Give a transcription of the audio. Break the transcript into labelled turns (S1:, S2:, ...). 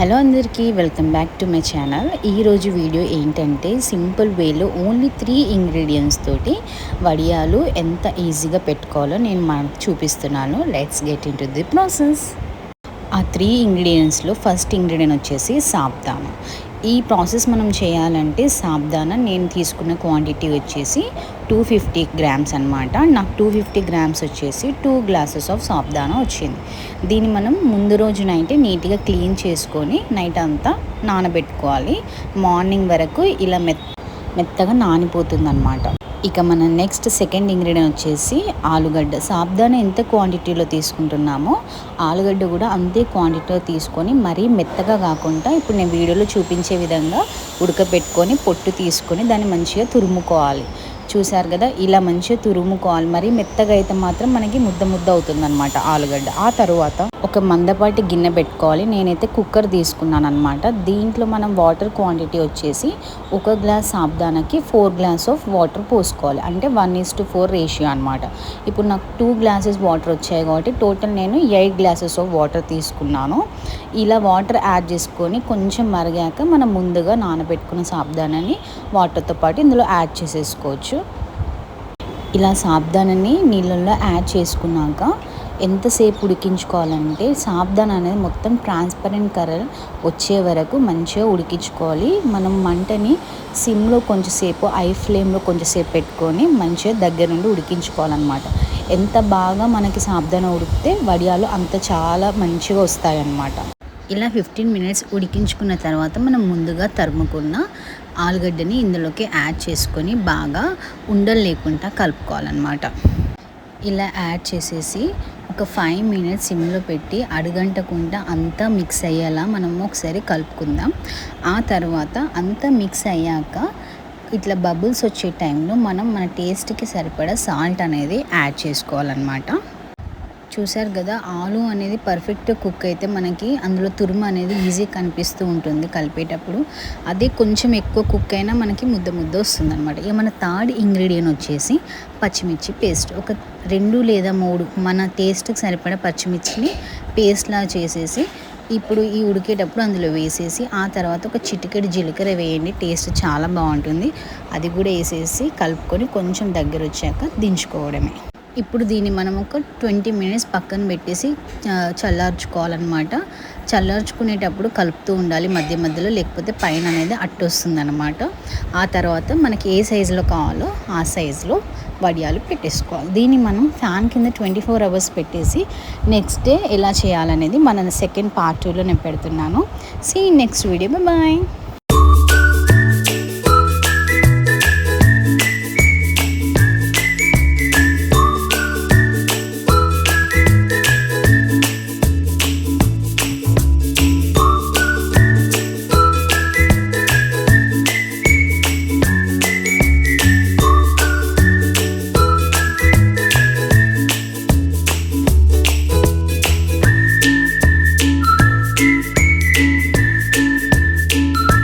S1: Hello అందరికీ welcome back to my channel. ఈరోజు video ఏంటంటే సింపుల్ వేలో ఓన్లీ 3 ఇంగ్రీడియంట్స్ తోటి వడియాలు ఎంత ఈజీగా పెట్టుకోవాలో నేను మనకు చూపిస్తున్నాను. Let's get in to the process. ఆ 3 ఇంగ్రీడియంట్స్లో ఫస్ట్ ఇంగ్రీడియంట్ వచ్చేసి సాబ్దానా. ఈ ప్రాసెస్ మనం చేయాలంటే సాబ్దానా నేను తీసుకున్న క్వాంటిటీ వచ్చేసి 250 గ్రామ్స్ అనమాట. నాకు 250 గ్రామ్స్ వచ్చేసి 2 గ్లాసెస్ ఆఫ్ సాబ్దానా వచ్చింది. దీన్ని మనం ముందు రోజు నైట్ నీట్గా క్లీన్ చేసుకొని నైట్ అంతా నానబెట్టుకోవాలి. మార్నింగ్ వరకు ఇలా మెత్తగా నానిపోతుంది అనమాట. ఇక మన నెక్స్ట్ సెకండ్ ఇంగ్రీడియంట్ వచ్చేసి ఆలుగడ్డ. సాబ్దానా ఎంత క్వాంటిటీలో తీసుకుంటున్నామో ఆలుగడ్డ కూడా అంతే క్వాంటిటీలో తీసుకొని మరీ మెత్తగా కాకుండా ఇప్పుడు నేను వీడియోలో చూపించే విధంగా ఉడకబెట్టుకొని పొట్టు తీసుకొని దాన్ని మంచిగా తురుముకోవాలి. చూసారు కదా, ఇలా మంచిగా తురుముకోవాలి. మరి మెత్తగా అయితే మాత్రం మనకి ముద్ద ముద్ద అవుతుంది అనమాట ఆలుగడ్డ. ఆ తర్వాత ఒక మందపాటి గిన్నె పెట్టుకోవాలి. నేనైతే కుక్కర్ తీసుకున్నాను అనమాట. దీంట్లో మనం వాటర్ క్వాంటిటీ వచ్చేసి 1 గ్లాస్ సాబ్దానాకి 4 గ్లాస్ ఆఫ్ వాటర్ పోసుకోవాలి. అంటే 1:4 రేషియో అనమాట. ఇప్పుడు నాకు 2 గ్లాసెస్ వాటర్ వచ్చాయి కాబట్టి టోటల్ నేను 8 గ్లాసెస్ ఆఫ్ వాటర్ తీసుకున్నాను. ఇలా వాటర్ యాడ్ చేసుకొని కొంచెం మరిగాక మనం ముందుగా నానబెట్టుకున్న సాబ్దానాని వాటర్తో పాటు ఇందులో యాడ్ చేసేసుకోవచ్చు. ఇలా సాబ్దానాని నీళ్ళల్లో యాడ్ చేసుకున్నాక ఎంతసేపు ఉడికించుకోవాలంటే సాబ్దానా అనేది మొత్తం ట్రాన్స్పరెంట్ కలర్ వచ్చే వరకు మంచిగా ఉడికించుకోవాలి. మనం మంటని సిమ్లో కొంచెంసేపు ఐ ఫ్లేమ్లో కొంచెంసేపు పెట్టుకొని మంచిగా దగ్గర నుండి ఉడికించుకోవాలన్నమాట. ఎంత బాగా మనకి సాబ్దానా ఉడికితే వడియాలు అంత చాలా మంచిగా వస్తాయన్నమాట. ఇలా 15 మినిట్స్ ఉడికించుకున్న తర్వాత మనం ముందుగా తరుముకున్న ఆలుగడ్డని ఇందులోకి యాడ్ చేసుకొని బాగా ఉండలు లేకుండా కలుపుకోవాలన్నమాట. ఇలా యాడ్ చేసేసి ఒక 5 మినిట్స్ సిమ్లో పెట్టి అడుగంటకుండా అంతా మిక్స్ అయ్యేలా మనం ఒకసారి కలుపుకుందాం. ఆ తర్వాత అంతా మిక్స్ అయ్యాక ఇట్లా బబుల్స్ వచ్చే టైంలో మనం మన టేస్ట్కి సరిపడా సాల్ట్ అనేది యాడ్ చేసుకోవాలన్నమాట. చూసారు కదా, ఆలు అనేది పర్ఫెక్ట్ కుక్ అయితే మనకి అందులో తురుము అనేది ఈజీ కనిపిస్తూ ఉంటుంది కలిపేటప్పుడు. అదే కొంచెం ఎక్కువ కుక్ అయినా మనకి ముద్ద ముద్ద వస్తుంది అనమాట. ఇక మన థర్డ్ ఇంగ్రీడియంట్ వచ్చేసి పచ్చిమిర్చి పేస్ట్. ఒక 2 లేదా 3 మన టేస్ట్కి సరిపడా పచ్చిమిర్చిని పేస్ట్లా చేసేసి ఇప్పుడు ఈ ఉడికేటప్పుడు అందులో వేసేసి ఆ తర్వాత ఒక చిటికెడు జీలకర్ర వేయండి. టేస్ట్ చాలా బాగుంటుంది. అది కూడా వేసేసి కలుపుకొని కొంచెం దగ్గర వచ్చాక దించుకోవడమే. ఇప్పుడు దీన్ని మనం ఒక 20 మినిట్స్ పక్కన పెట్టేసి చల్లార్చుకోవాలన్నమాట. చల్లార్చుకునేటప్పుడు కలుపుతూ ఉండాలి మధ్య మధ్యలో, లేకపోతే పైన అనేది అట్టొస్తుంది అనమాట. ఆ తర్వాత మనకి ఏ సైజులో కావాలో ఆ సైజులో వడియాలు పెట్టేసుకోవాలి. దీన్ని మనం ఫ్యాన్ కింద 24 అవర్స్ పెట్టేసి నెక్స్ట్ డే ఎలా చేయాలనేది మన సెకండ్ పార్ట్ 2లో నేను పెడుతున్నాను. See next video. బాయ్.